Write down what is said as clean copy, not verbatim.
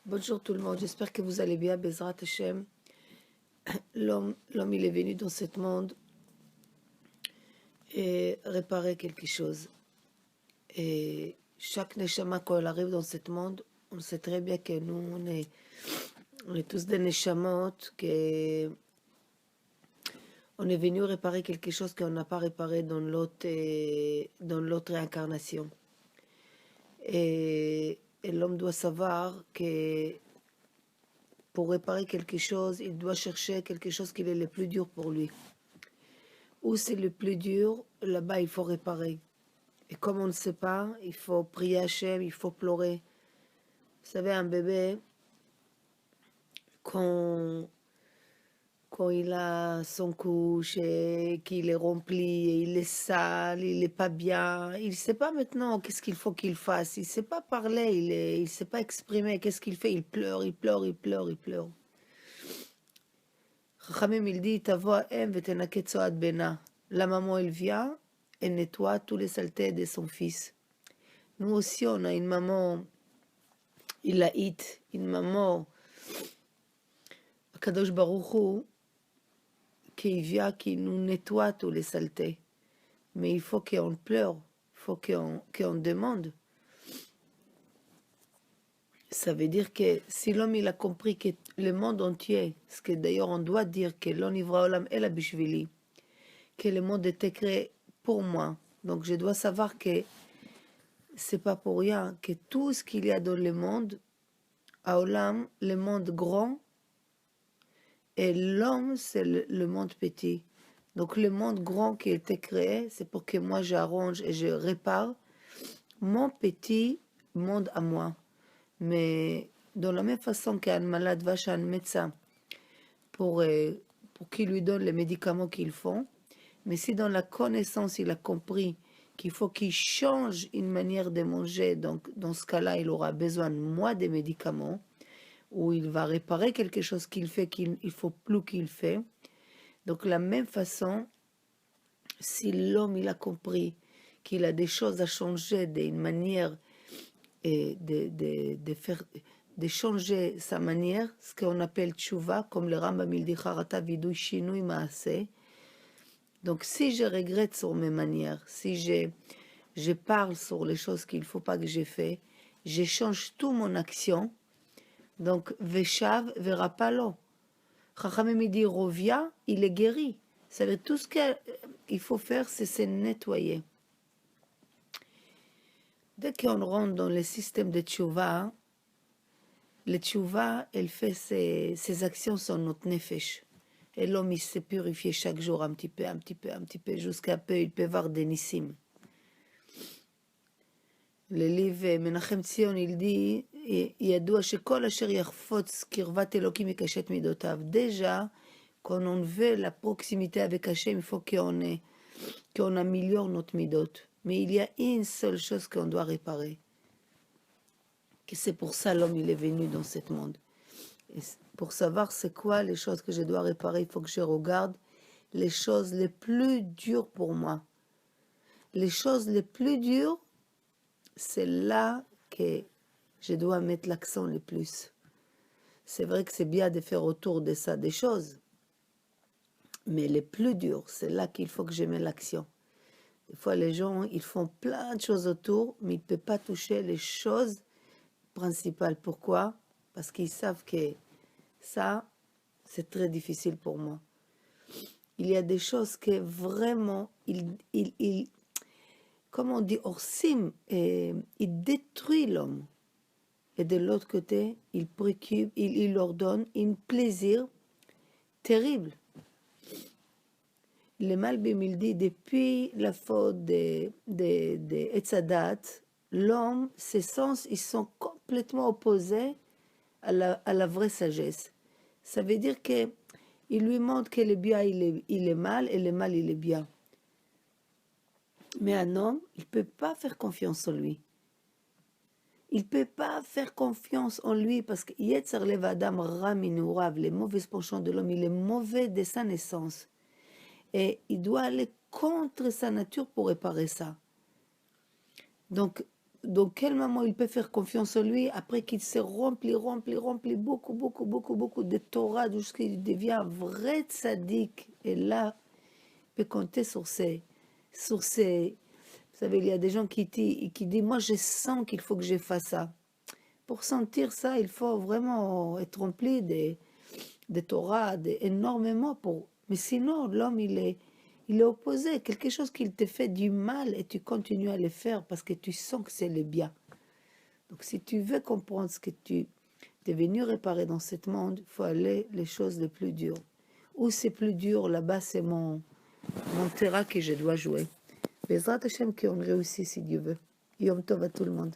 Bonjour tout le monde, j'espère que vous allez bien, Bezrat Hashem. L'homme, il est venu dans ce monde et réparer quelque chose. Et chaque neshama, quand elle arrive dans ce monde, on sait très bien que nous, on est tous des neshamot, que on est venu réparer quelque chose qu'on n'a pas réparé dans l'autre réincarnation. Et l'homme doit savoir que pour réparer quelque chose, il doit chercher quelque chose qui est le plus dur pour lui. Où c'est le plus dur, là-bas il faut réparer. Et comme on ne sait pas, il faut prier Hachem, il faut pleurer. Vous savez, un bébé, quand il a son couche et qu'il est rempli, et il est sale, il n'est pas bien, il ne sait pas maintenant qu'est-ce qu'il faut qu'il fasse. Il ne sait pas parler, il ne sait pas exprimer. Qu'est-ce qu'il fait? Il pleure, il pleure, il pleure, il pleure. Chachamim, il dit, Tavo em vetenaket soad bena. La maman, elle vient et nettoie tous les saletés de son fils. Nous aussi, on a une maman, il a hit, une maman, Kadosh Baruch Hu, qui vient, qui nous nettoie tous les saletés. Mais il faut qu'on pleure, il faut qu'on demande. Ça veut dire que si l'homme il a compris que le monde entier, ce que d'ailleurs on doit dire que l'onivra olam el abishvili, que le monde était créé pour moi. Donc je dois savoir que c'est pas pour rien que tout ce qu'il y a dans le monde, à Olam, le monde grand, et l'homme, c'est le monde petit. Donc le monde grand qui a été créé, c'est pour que moi j'arrange et je répare mon petit monde à moi. Mais de la même façon qu'un malade va chez un médecin pour qu'il lui donne les médicaments qu'il faut, mais si dans la connaissance il a compris qu'il faut qu'il change une manière de manger, donc dans ce cas-là il aura besoin de moi des médicaments, ou il va réparer quelque chose qu'il fait qu'il ne faut plus qu'il fait. Donc, de la même façon, si l'homme il a compris qu'il a des choses à changer d'une manière et de changer sa manière, ce qu'on appelle tchouva, comme le Rambam il dit Charata vidui shinui maaseh. Donc, si je regrette sur mes manières, si je parle sur les choses qu'il ne faut pas que j'ai fait, je change tout mon action. Donc, Veshav verapalo. Chachamim il dit Rovia, il est guéri. Ça veut dire tout ce qu'il faut faire, c'est se nettoyer. Dès qu'on rentre dans le système de tchouva, le tchouva, elle fait ses actions sur notre nefesh. Et l'homme, il s'est purifié chaque jour un petit peu, un petit peu, un petit peu, jusqu'à peu, il peut voir des nissim. Le livre Menachem Tzion, il dit, ידוע שכל אשר יחפוץ קרבת אלוקים יקשת מידותיו. Déjà, quand on veut la proximité avec Hachem, il faut qu'on améliore notre midot. Mais il y a une seule chose qu'on doit réparer. Que c'est pour ça l'homme il est venu dans ce monde. Et pour savoir c'est quoi les choses que je dois réparer, il faut que je regarde les choses les plus dures pour moi. Les choses les plus dures, c'est là que je dois mettre l'accent le plus. C'est vrai que c'est bien de faire autour de ça des choses, mais les plus durs, c'est là qu'il faut que je mette l'action. Des fois, les gens, ils font plein de choses autour, mais ils ne peuvent pas toucher les choses principales. Pourquoi? Parce qu'ils savent que ça, c'est très difficile pour moi. Il y a des choses que vraiment, comme on dit, orsim, il détruit l'homme. Et de l'autre côté, il préoccupe, il leur donne un plaisir terrible. Le Malbim, il dit, depuis la faute de Etzadat, l'homme, ses sens, ils sont complètement opposés à la vraie sagesse. Ça veut dire que il lui montre que le bien, il est mal, et le mal, il est bien. Mais un homme, il ne peut pas faire confiance en lui. Il ne peut pas faire confiance en lui parce que Yetzer Lev Adam Raminurav, les mauvais penchants de l'homme, il est mauvais de sa naissance. Et il doit aller contre sa nature pour réparer ça. Donc, dans quel moment il peut faire confiance en lui après qu'il s'est rempli beaucoup de Torah jusqu'à qu'il devient un vrai tzaddik. Et là, il peut compter sur ses. Vous savez, il y a des gens qui disent, moi je sens qu'il faut que je fasse ça. Pour sentir ça, il faut vraiment être rempli de Torah, énormément pour. Mais sinon, l'homme, il est opposé. Quelque chose qui te fait du mal et tu continues à le faire parce que tu sens que c'est le bien. Donc, si tu veux comprendre ce que tu es venu réparer dans ce monde, il faut aller les choses les plus dures. Où c'est plus dur, là-bas, c'est mon terrain que je dois jouer. Bezrat Hashem, qu'on réussisse si Dieu veut. Yom Tov à tout le monde.